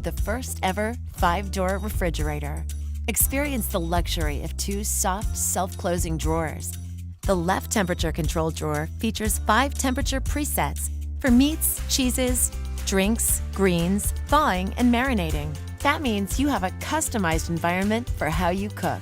the first ever 5-door refrigerator. Experience the luxury of 2 soft, self-closing drawers. The left temperature control drawer features 5 temperature presets for meats, cheeses, drinks, greens, thawing, and marinating. That means you have a customized environment for how you cook.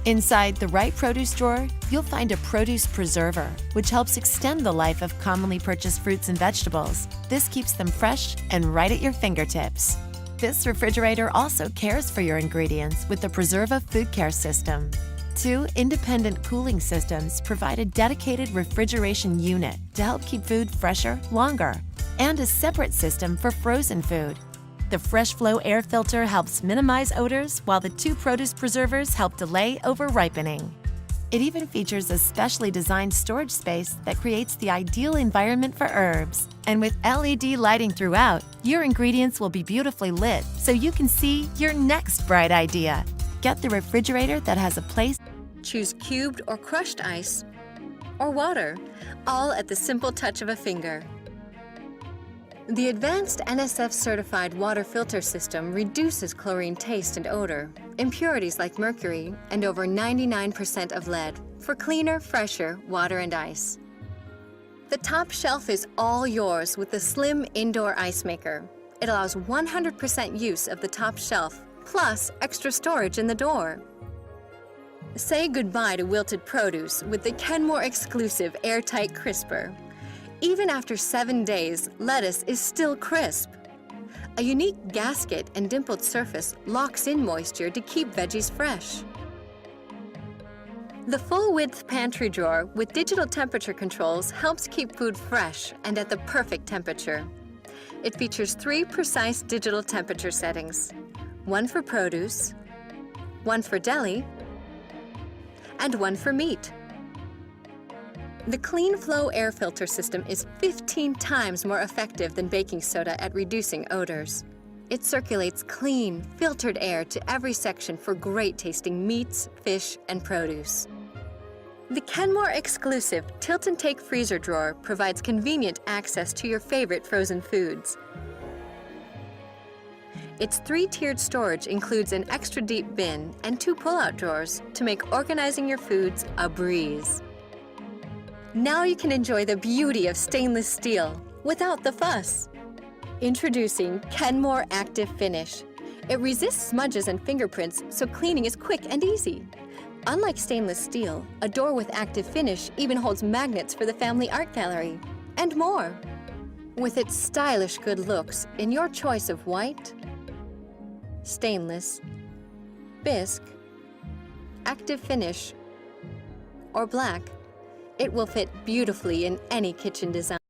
Inside the right produce drawer, you'll find a produce preserver, which helps extend the life of commonly purchased fruits and vegetables. This keeps them fresh and right at your fingertips. This refrigerator also cares for your ingredients with the Preserva Food Care System. 2 independent cooling systems provide a dedicated refrigeration unit to help keep food fresher longer, and a separate system for frozen food. The Fresh Flow air filter helps minimize odors, while the 2 produce preservers help delay over-ripening. It even features a specially designed storage space that creates the ideal environment for herbs. And with LED lighting throughout, your ingredients will be beautifully lit so you can see your next bright idea. Get the refrigerator that has a place. Choose cubed or crushed ice or water, all at the simple touch of a finger. The advanced NSF-certified water filter system reduces chlorine taste and odor, impurities like mercury, and over 99% of lead for cleaner, fresher water and ice. The top shelf is all yours with the slim indoor ice maker. It allows 100% use of the top shelf, plus extra storage in the door. Say goodbye to wilted produce with the Kenmore exclusive airtight crisper. Even after 7 days, lettuce is still crisp. A unique gasket and dimpled surface locks in moisture to keep veggies fresh. The full-width pantry drawer with digital temperature controls helps keep food fresh and at the perfect temperature. It features 3 precise digital temperature settings, 1 for produce, 1 for deli, and 1 for meat. The Clean Flow air filter system is 15 times more effective than baking soda at reducing odors. It circulates clean, filtered air to every section for great-tasting meats, fish, and produce. The Kenmore exclusive Tilt and Take freezer drawer provides convenient access to your favorite frozen foods. Its 3-tiered storage includes an extra deep bin and 2 pull-out drawers to make organizing your foods a breeze. Now you can enjoy the beauty of stainless steel without the fuss. Introducing Kenmore Active Finish. It resists smudges and fingerprints, so cleaning is quick and easy. Unlike stainless steel, a door with Active Finish even holds magnets for the family art gallery, and more. With its stylish good looks in your choice of white, stainless, bisque, Active Finish, or black, it will fit beautifully in any kitchen design.